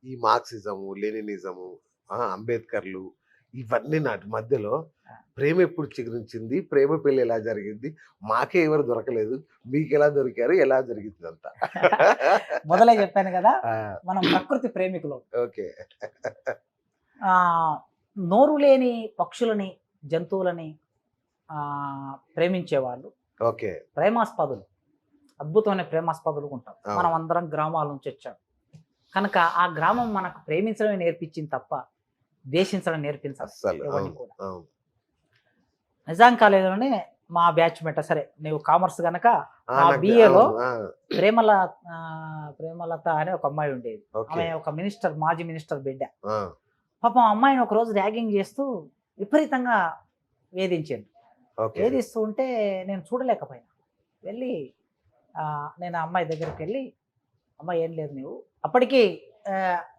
ఈ మార్క్సిజము, లెనినిజము, అంబేద్కర్‌లు ఇవన్నీ నాటి మధ్యలో ఆ! ప్రేమ ఎప్పుడు చిగురించింది? ప్రేమ పెళ్లి ఎలా జరిగింది? మాకే ఎవరు దొరకలేదు. మీకెలా దొరికారు? ఎలా జరిగింది ఇదంతా? మొదలే చెప్పాను కదా! ఆ! మనం ప్రకృతి ప్రేమికులం. ఓకే. ఆహ్, నోరు లేని పక్షులని, జంతువులని ప్రేమించేవాళ్ళు ఓకే. ప్రేమాస్పదులు. అద్భుతమైన ప్రేమాస్పదులు ఉంటాం. అవును. మనం అందరం గ్రామాల నుంచి వచ్చాం. కనుక ఆ గ్రామం మనకు ప్రేమించడమే నేర్పించింది తప్ప, ద్వేషించడం నేర్పించదు అస్సలు. ఎవరిని అవును. కూడా. అవును. నిజాం కాలేజీలోనే మా బ్యాచ్‌మేట్ సరే నువ్వు కామర్స్ గనక మా నాకు బీఏలో అవును. ప్రేమల ప్రేమలత అనే ఒక అమ్మాయి ఉండేది. ఓకే. ఆమె ఒక మినిస్టర్, మాజీ మినిస్టర్ బిడ్డ. ఆ! పాపం ఆ అమ్మాయిని ఒకరోజు ర్యాగింగ్ చేస్తూ విపరీతంగా వేధించింది. ఓకే. వేధిస్తూ ఉంటే నేను చూడలేకపోయినా. వెళ్ళి నేను ఆ అమ్మాయి దగ్గరికెళ్ళి, "అమ్మ ఏం లేదు నీవు" అప్పటికి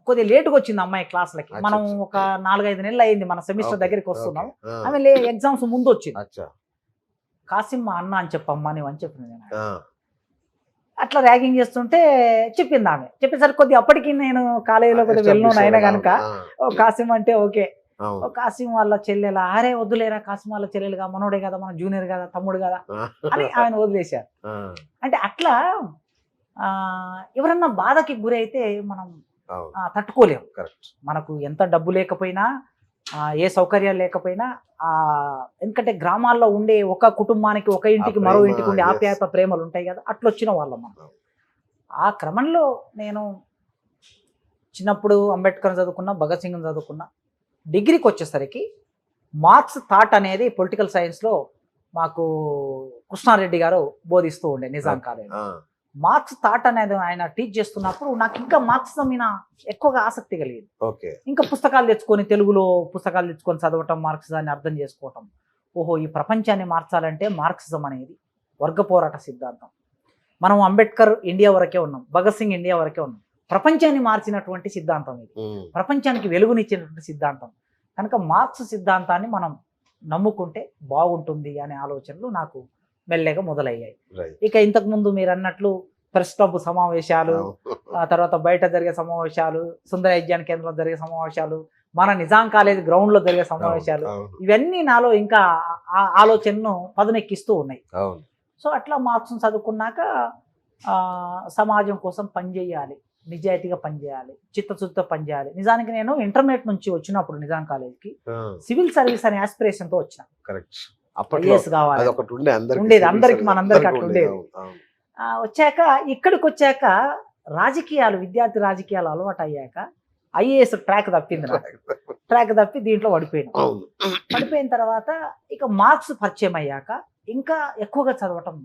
కొద్దిగా లేట్‌గొచ్చింది ఆ అమ్మాయి క్లాస్‌లకి. మనం అచ్చచ్చ! ఒక 4, 5 నెలలు అయింది మన సెమిస్టర్ ఓకే. దగ్గరికి ఓకే. వస్తున్నాం. ఆ! ఆమె ఎగ్జామ్స్ ముందొచ్చింది. అచ్చా! "కాసిం మా అన్న అని చెప్పమ్మా" అని చెప్పింది నేను. ఆ! అట్లా ర్యాగింగ్ చేస్తుంటే చెప్పిందామె. చెప్పేసరికి కొద్దిగా అప్పటికి నేను కాలేజీలో కొద్దిగా వెల్ నోన్ ఎస్టాబ్లిష్ అయినా అవ్వడం. గనక, అవును. ఆ! ఓహ్! కాసిం అంటే ఓకే. అవును. ఓహ్! కాసిం వాళ్ళ చెల్లెలా? అరే వద్దులేరా కాసిం వాళ్ళ చెల్లెలుగా, మనోడే కదా! మన జూనియర్ కదా! తమ్ముడు కదా! అని ఆ! ఆమెను వదిలేశారు. ఆ! అంటే అట్లా ఎవరన్నా బాధకి గురైతే మనం అవును. తట్టుకోలేం. కరెక్ట్. మనకు ఎంత డబ్బు లేకపోయినా, ఏ సౌకర్యాలు లేకపోయినా ఎందుకంటే గ్రామాల్లో ఉండే ఒక కుటుంబానికి, ఒక ఆ ఇంటికి మరో ప్రేమ ఇంటికి ఉండే యెస్. ఆప్యాయత, ప్రేమలుంటాయి గదా! అట్లొచ్చిన వాళ్ళం మనం. అవును. ఆ క్రమంలో నేను చిన్నప్పుడు అంబేద్కర్‌ని చదువుకున్నా, భగత్ సింగ్‌ని చదువుకున్నా. డిగ్రీకొచ్చేసరికి మార్క్స్ థాట్ అనేది పొలిటికల్ సైన్స్‌లో మాకు కృష్ణారెడ్డి గారు బోధిస్తూ ఉండే నిజాం ఓకే. కాలేజ్‌లో. ఆ! మార్క్స్ థాట్ అనేది ఆయన టీచ్ చేస్తున్నప్పుడు నాకింకా మార్క్సిజం మీద ఎక్కువగా ఆసక్తి కలిగింది. ఓకే. ఇంకా పుస్తకాలు తెచ్చుకొని తెలుగులో పుస్తకాలు తెచ్చుకొని చదవటం, మార్క్సిజాన్ని అర్థం చేసుకోవటం. ఓహో! ఈ ప్రపంచాన్ని మార్చాలంటే మార్క్సిజం అనేది వర్గ పోరాట సిద్ధాంతం. మనం అంబేద్కర్ ఇండియా వరకే ఉన్నాం. భగత్ సింగ్ ఇండియా వరకే ఉన్నాం. ప్రపంచాన్ని మార్చినటువంటి సిద్ధాంతం ఇది. హ్మ్. ప్రపంచానికి వెలుగునిచ్చినటువంటి సిద్ధాంతం. కనుక మార్క్స్ సిద్ధాంతాన్ని మనం నమ్ముకుంటే బాగుంటుంది అనే ఆలోచనలు నాకు మెల్లగా మొదలయ్యాయి. రైట్. ఇక ఇంతకుముందు మీరన్నట్లు ప్రెస్ క్లబ్ సమావేశాలు, అవును. తర్వాత బయట జరిగే సమావేశాలు, సుందర విజ్ఞాన కేంద్రంలో జరిగే సమావేశాలు, మన నిజాం కాలేజ్ గ్రౌండ్‌లో జరిగే అవును. సమావేశాలు, అవును. ఇవన్నీ నాలో ఇంకా ఆలోచనను పదునెక్కిస్తూ ఉన్నాయి. అవును. సో, అట్లా మార్క్స్‌ని చదువుకున్నాక సమాజం కోసం పనిచేయాలి. నిజాయితీగా పనిచేయాలి. చిత్తశుద్ధితో పనిచేయాలి. నిజానికి నేను ఇంటర్మీడియేట్ నుంచి వచ్చినప్పుడు నిజాం కాలేజ్‌కి ఆ! సివిల్ సర్వీస్ అనే యాస్పిరేషన్‌తో వచ్చిన. కరెక్ట్. అప్పట్లో ఐఏఎస్ కావాలి. అదొకటి ఉండే అందరికి ఉండేది. సివిల్ అందరికి సర్వీస్ మనందరికి అందరికి ఉండేది. అట్లుండేది. అవును. అవును. వచ్చాక ఇక్కడికొచ్చాక రాజకీయాలు, విద్యార్థి రాజకీయాలు అలవాటయ్యాక ఐఏఎస్ ట్రాక్ తప్పింది నాకు. ట్రాక్ తప్పి దీంట్లో పడిపోయాను. అవును. పడిపోయిన తర్వాత ఇక మార్క్స్ పరిచయం అయ్యాక ఇంకా ఎక్కువగా చదవటం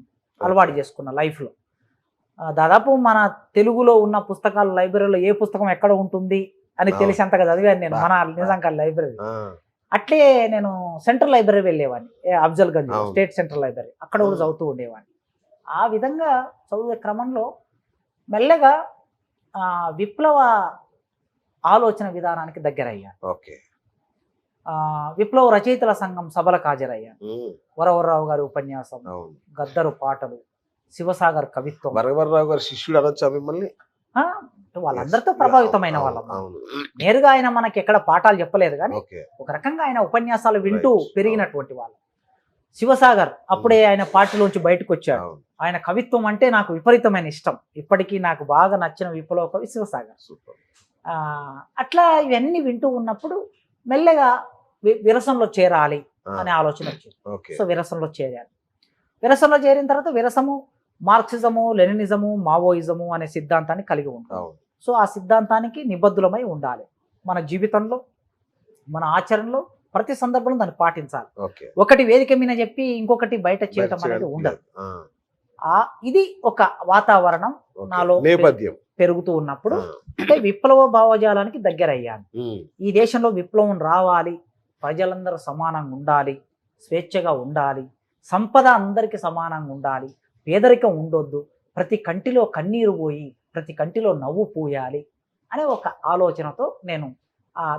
అలవాటు చేసుకున్నా లైఫ్‌లో. దాదాపు మన తెలుగులో ఉన్న పుస్తకాలు లైబ్రరీలో ఏ పుస్తకం ఎక్కడ ఉంటుంది అని అవును. తెలిసేంతగా చదివాను నేను బా! మన బా! Nizam college library. ఆ! అట్లే నేను సెంట్రల్ లైబ్రరీ వెళ్ళేవాడిని. అఫ్జల్‌గంజ్‌లో అవును. State central library. అక్కడ కూడా ఆ! చదువుతూ ఉండేవాడిని. ఆ విధంగా చదివే క్రమంలో మెల్లగా విప్లవ ఆలోచన విధానానికి దగ్గరయ్యాను. ఓకే. విప్లవ రచయితల సంఘం సభలకు హాజరయ్యాను. హ్మ్. వరవరరావు గారి ఉపన్యాసం, అవును. గద్దరు పాటలు, శివసాగర్ కవిత్వం. వరవర్రావు గారి శిష్యుడు అనొచ్చా మిమ్మల్ని? ఆ! యెస్. వాళ్ళందరితో అవును. ప్రభావితమైన అవును. వాళ్ళం మనం. అవును. నేరుగా ఆయన మనకెక్కడ పాఠాలు చెప్పలేదు గానీ, ఓకే. ఒక రకంగా ఆయన ఉపన్యాసాలు వింటూ రైట్. అవును. పెరిగినటువంటి వాళ్ళం. శివసాగర్ అప్పుడే ఆయన పార్టీలోంచి బయటకొచ్చాడు. అవును. ఆయన కవిత్వం అంటే నాకు విపరీతమైన ఇష్టం. ఇప్పటికీ నాకు బాగా నచ్చిన విప్లవ కవి శివసాగర్. సూపర్. అట్లా ఇవన్నీ వింటూ ఉన్నప్పుడు మెల్లగా విరసంలో చేరాలి ఆ! అనే ఆలోచన వచ్చింది. ఓకే. సో, విరసంలో చేరాను. విరసంలో చేరిన తర్వాత విరసము మార్క్సిజము, లెనినిజము, మావోయిజము అనే సిద్ధాంతాన్ని కలిగి ఉంటుంది. అవును. సో, ఆ సిద్ధాంతానికి నిబద్ధులమై ఉండాలి. మన జీవితంలో, మన ఆచరణలో ప్రతి సందర్భంలో దాన్ని పాటించాలి. ఓకే. ఒకటి వేదిక మీద చెప్పి ఇంకొకటి బయట చేయటం అనేది చేయడానికి ఉండదు. లేదు. ఆ! ఇది ఒక వాతావరణం ఓకే. నాలో నేపథ్యం. పెరుగుతూ ఉన్నప్పుడు ఆ! అంటే విప్లవ భావజాలానికి దగ్గరయ్యాను. హ్మ్. ఈ దేశంలో విప్లవం రావాలి, ప్రజలందరూ సమానంగా ఉండాలి, స్వేచ్ఛగా ఉండాలి, సంపద అందరికీ సమానంగా ఉండాలి, పేదరికం ఉండొద్దు, ప్రతి కంటిలో కన్నీరు పోయి ప్రతి కంటిలో నవ్వు పూయాలి అనే ఒక ఆలోచనతో నేను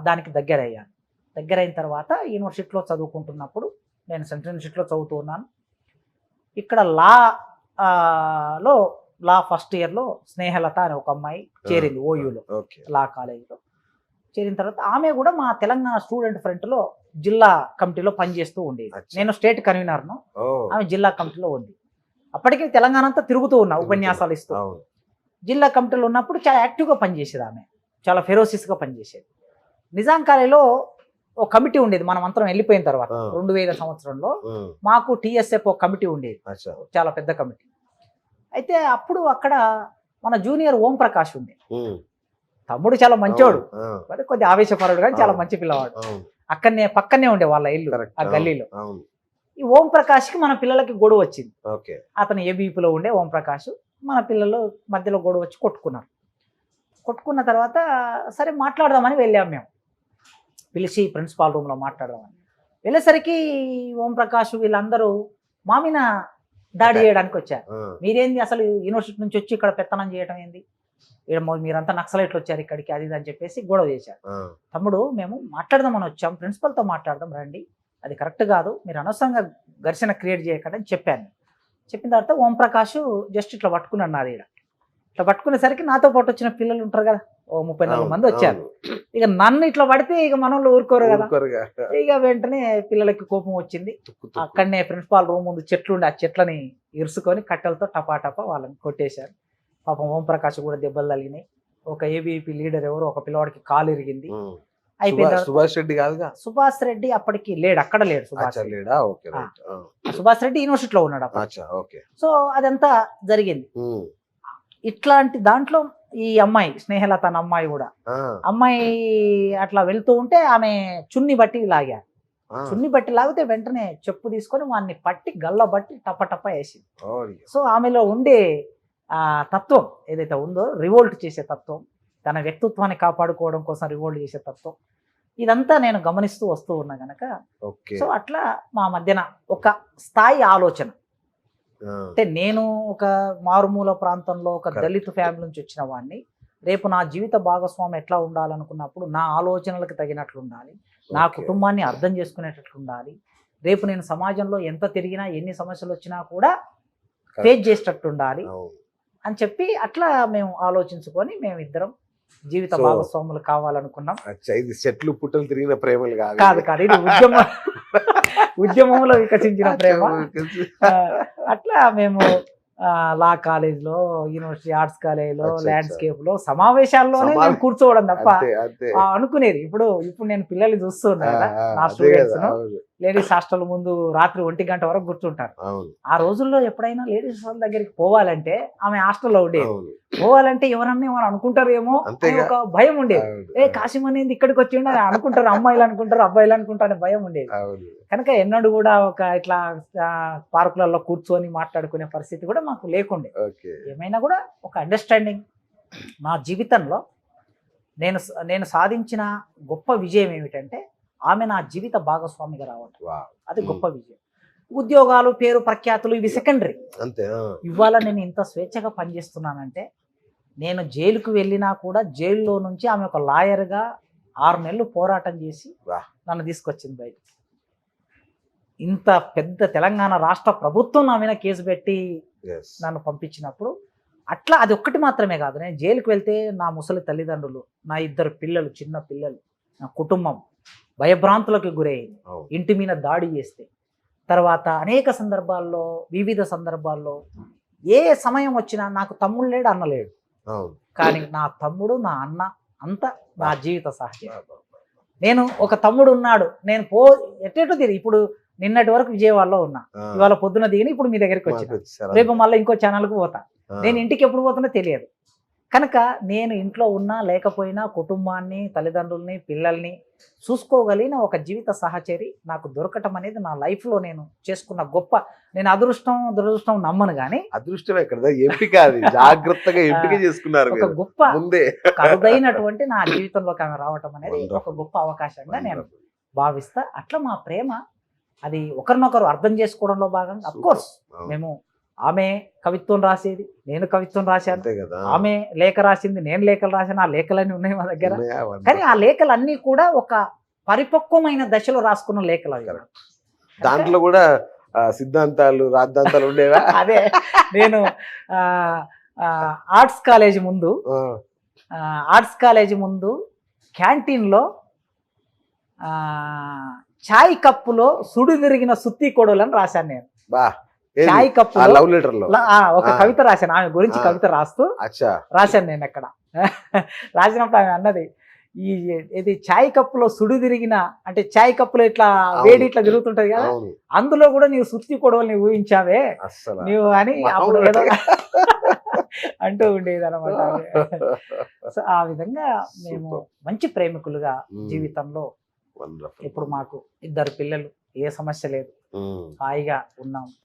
దానికి దగ్గరయ్యాను. దగ్గరైన తర్వాత యూనివర్సిటీలో చదువుకుంటున్నప్పుడు నేను సెంట్రల్ యూనివర్సిటీలో చదువుతూ ఉన్నాను. ఇక్కడ లా లో లా ఫస్ట్ ఇయర్లో స్నేహలత అనే ఒక అమ్మాయి చేరింది ఓయూలో ఓకే. లా కాలేజీలో. చేరిన తర్వాత ఆమె కూడా మా తెలంగాణ స్టూడెంట్ ఫ్రంట్లో జిల్లా కమిటీలో పనిచేస్తూ ఉండేది. అచ్చా. నేను స్టేట్ కన్వీనర్ను, ఓ, ఆమె జిల్లా కమిటీలో ఉంది. అప్పటికే తెలంగాణ అంతా తిరుగుతూ ఉన్నా ఉపన్యాసాలు ఇస్తూ. అవును. జిల్లా కమిటీలో ఉన్నప్పుడు చాలా యాక్టివ్గా పనిచేసేది ఆమె, చాలా ఫెరోసిస్గా పనిచేసేది. నిజాం కాలేజీలో ఒక కమిటీ ఉండేది మనం అందరం వెళ్ళిపోయిన తర్వాత 2000 సంవత్సరంలో మాకు టీఎస్ఎఫ్ ఒక కమిటీ ఉండేది, అచ్చా. చాలా పెద్ద కమిటీ. అయితే అప్పుడు అక్కడ మన జూనియర్ ఓం ప్రకాష్ ఉండే. తమ్ముడు చాలా మంచోడు, అవును. మరి కొద్ది ఆవేశపరుడు కానీ చాలా అవును. మంచి పిల్లవాడు. అవును. పక్కనే ఉండే వాళ్ళ ఇల్లు Correct. ఆ గల్లీలో. అవును. ఈ ఓం ప్రకాష్కి మన పిల్లలకి గొడవ వచ్చింది. ఓకే. అతను ఏబీపీలో ఉండే ఓం ప్రకాష్, మన పిల్లలు మధ్యలో గొడవ వచ్చి కొట్టుకున్నారు. కొట్టుకున్న తర్వాత సరే మాట్లాడదామని వెళ్ళాం మేము, పిలిచి ప్రిన్సిపాల్ రూమ్లో మాట్లాడదామని వెళ్ళేసరికి ఓం ప్రకాష్ వీళ్ళందరూ మా మీద దాడి చేయడానికి వచ్చారు. మీరేంది అసలు యూనివర్సిటీ నుంచి వచ్చి ఇక్కడ పెత్తనం చేయడం ఏంది, మీరంతా నక్సలైట్లు వచ్చారు ఇక్కడికి, అది ఇది అని చెప్పేసి గొడవ చేశారు. తమ్ముడు మేము మాట్లాడదామని వచ్చాం, ప్రిన్సిపల్తో మాట్లాడదాం రండి, అది కరెక్ట్ కాదు, మీరు అనవసరంగా ఘర్షణ క్రియేట్ చేయకండి అని చెప్పాను. చెప్పిన తర్వాత ఓం ప్రకాష్ జస్ట్ ఇట్లా పట్టుకున్నాడు నాది. ఇట్లా పట్టుకునేసరికి నాతో పాటు వచ్చిన పిల్లలు ఉంటారు కదా, ఓ 34 మంది వచ్చారు. ఇక నన్ను ఇట్లా పడితే ఇక మనోళ్ళు ఊరుకోరు కదా, ఇక వెంటనే పిల్లలకి కోపం వచ్చింది. అక్కడనే ప్రిన్సిపాల్ రూమ్ ముందు చెట్లు ఉండి ఆ చెట్లని ఇరుసుకొని కట్టెలతో టపా వాళ్ళని కొట్టేశారు. పాపం ఓం ప్రకాష్ కూడా దెబ్బలు తగిలినాయి. ఒక ఏబీపీ లీడర్ ఎవరు ఒక పిల్లవాడికి కాలు ఇరిగింది. అయిపోయింది. సుభాష్ రెడ్డి కాదుగా? సుభాష్ రెడ్డి అప్పటికి లేడు, అక్కడ లేడు సుభాష్ రెడ్డి. లేడా? ఓకే. సుభాష్ రెడ్డి యూనివర్సిటీలో ఉన్నాడు అప్పుడు. అచ్చా. ఓకే. సో అదంతా జరిగింది. ఇట్లాంటి దాంట్లో ఈ అమ్మాయి స్నేహలత అన్న అమ్మాయి కూడా, అమ్మాయి అట్లా వెళ్తూ ఉంటే ఆమె చున్ని బట్టి లాగారు. చున్ని బట్టి లాగితే వెంటనే చెప్పు తీసుకొని వాడిని పట్టి గల్ల బట్టి టప వేసింది. సో ఆమెలో ఉండే ఆ తత్వం ఏదైతే ఉందో, రివోల్ట్ చేసే తత్వం, తన వ్యక్తిత్వాన్ని కాపాడుకోవడం కోసం రివోల్ట్ చేసే తత్వం, ఇదంతా నేను గమనిస్తూ వస్తూ ఉన్నా గనక సో అట్లా మా మధ్యన ఒక స్థాయి ఆలోచన. అంటే నేను ఒక మారుమూల ప్రాంతంలో ఒక దళిత ఫ్యామిలీ నుంచి వచ్చిన వాడిని, రేపు నా జీవిత భాగస్వామి ఎట్లా ఉండాలనుకున్నప్పుడు నా ఆలోచనలకు తగినట్లు ఉండాలి, నా కుటుంబాన్ని అర్థం చేసుకునేటట్లు ఉండాలి, రేపు నేను సమాజంలో ఎంత తిరిగినా ఎన్ని సమస్యలు వచ్చినా కూడా ఫేస్ చేసేటట్టు ఉండాలి అని చెప్పి అట్లా మేము ఆలోచించుకొని మేమిద్దరం జీవిత భాగస్వాములు కావాలనుకున్నాం. ఇది చెట్లు పుట్టలు తిరిగిన ప్రేమలు కాదు, ఇది ఉద్యమంలో వికసించిన ప్రేమ. అట్లా మేము లా కాలేజ్లో, యూనివర్సిటీ ఆర్ట్స్ కాలేజ్లో, ల్యాండ్స్కేప్ లో సమావేశాల్లోనే మేము కూర్చోవడం తప్ప అనుకునేది. ఇప్పుడు నేను పిల్లల్ని చూస్తున్నా కదా, నా స్టూడెంట్స్ లేడీస్ హాస్టల్ ముందు రాత్రి 1 గంట వరకు కూర్చుంటారు. ఆ రోజుల్లో ఎప్పుడైనా లేడీస్ హాస్టల్ దగ్గరికి పోవాలంటే ఆమె హాస్టల్లో ఉండేది, పోవాలంటే ఎవరన్నా ఏమో అనుకుంటారేమో ఒక భయం ఉండేది. కాశీం అనేది ఇక్కడికి వచ్చిండు అని అనుకుంటారు, అమ్మాయిలు అనుకుంటారు, అబ్బాయిలు అనుకుంటారు అనే భయం ఉండేది. కనుక ఎన్నడూ కూడా ఒక ఇట్లా పార్కులలో కూర్చొని మాట్లాడుకునే పరిస్థితి కూడా మాకు లేకుండే. ఏమైనా కూడా ఒక అండర్స్టాండింగ్. నా జీవితంలో నేను సాధించిన గొప్ప విజయం ఏమిటంటే ఆమె నా జీవిత భాగస్వామిగా రావటం, అది గొప్ప విజయం. ఉద్యోగాలు, పేరు, ప్రఖ్యాతులు ఇవి సెకండరీ. ఇవాళ నేను ఇంత స్వేచ్ఛగా పనిచేస్తున్నానంటే, నేను జైలుకు వెళ్ళినా కూడా జైల్లో నుంచి ఆమె ఒక లాయర్గా 6 నెలలు పోరాటం చేసి నన్ను తీసుకొచ్చింది బయటికి. ఇంత పెద్ద తెలంగాణ రాష్ట్ర ప్రభుత్వం నా మీద కేసు పెట్టి నన్ను పంపించినప్పుడు అట్లా అది ఒక్కటి మాత్రమే కాదు, నేను జైలుకు వెళ్తే నా ముసలి తల్లిదండ్రులు, నా 2 పిల్లలు, చిన్న పిల్లలు, నా కుటుంబం భయభ్రాంతులకు గురయ్యింది. ఇంటి మీద దాడి చేస్తే, తర్వాత అనేక సందర్భాల్లో, వివిధ సందర్భాల్లో ఏ సమయం వచ్చినా నాకు తమ్ముడు లేడు, అన్న లేడు, కానీ నా తమ్ముడు, నా అన్న అంతా నా జీవిత సహచర్యం. నేను ఒక తమ్ముడు ఉన్నాడు, నేను ఎట్టేటో తిరిగి ఇప్పుడు నిన్నటి వరకు విజయవాడలో ఉన్నా, ఇవాళ పొద్దున దిగిన ఇప్పుడు మీ దగ్గరికి వచ్చిన, రేపు మళ్ళీ ఇంకో ఛానల్కి పోతా, నేను ఇంటికి ఎప్పుడు పోతున్నా తెలియదు. కనుక నేను ఇంట్లో ఉన్నా లేకపోయినా కుటుంబాన్ని, తల్లిదండ్రుల్ని, పిల్లల్ని చూసుకోగలిగిన ఒక జీవిత సహచరి నాకు దొరకటం అనేది నా లైఫ్లో నేను చేసుకున్న గొప్ప, నేను అదృష్టం దురదృష్టం నమ్మను కానీ అదృష్టం ఎక్కడ, ఎంపిక, అది జాగ్రత్తగా ఎంపిక చేసుకున్నారు. ఒక గొప్ప అరుదైనటువంటి నా జీవితంలోకి ఆమె రావటం అనేది ఒక గొప్ప అవకాశంగా నేను భావిస్తా. అట్లా మా ప్రేమ అది ఒకరినొకరు అర్థం చేసుకోవడంలో భాగంగా, అఫ్కోర్స్ మేము, ఆమె కవిత్వం రాసేది, నేను కవిత్వం రాశాను, ఆమె లేఖ రాసింది, నేను లేఖలు రాశాను, ఆ లేఖలన్నీ ఉన్నాయి మా దగ్గర. కానీ ఆ లేఖలన్నీ కూడా ఒక పరిపక్వమైన దశలో రాసుకున్న లేఖలు అవి. దాంట్లో కూడా సిద్ధాంతాలు, రాద్ధాంతాలు ఉండేవా? అదే నేను ఆర్ట్స్ కాలేజీ ముందు ఆ, ఆర్ట్స్ కాలేజీ ముందు క్యాంటీన్లో చాయ్ కప్పులో సుడి తిరిగిన సుత్తి కొడవలని రాశాను నేను. బా ఏది? చాయ్ ఆ కప్పులో లవ్ లెటర్ లో ఒక ఆ. కవిత రాశాను, ఆమె గురించి ఆ. కవిత రాస్తూ అచ్చా రాశాను నేను అక్కడ. రాసినప్పుడు ఆమె అన్నది, ఈ ఇది చాయ్ కప్పులో సుడి తిరిగిన, అంటే చాయ్ కప్పులో ఇట్లా వేడి ఇట్లా తిరుగుతుంటది కదా, అవును అందులో కూడా నీవు సుత్తి కొడవల్ని ఊహించావే అస్సలు నీవు అని అప్పుడు ఏదో అంటూ ఉండేది అనమాట. సో ఆ విధంగా మేము Super. మంచి ప్రేమికులుగా Mm. జీవితంలో వండర్ఫుల్ ఇప్పుడు మాకు 2 పిల్లలు, ఏ సమస్య లేదు, హాయిగా ఉన్నాం.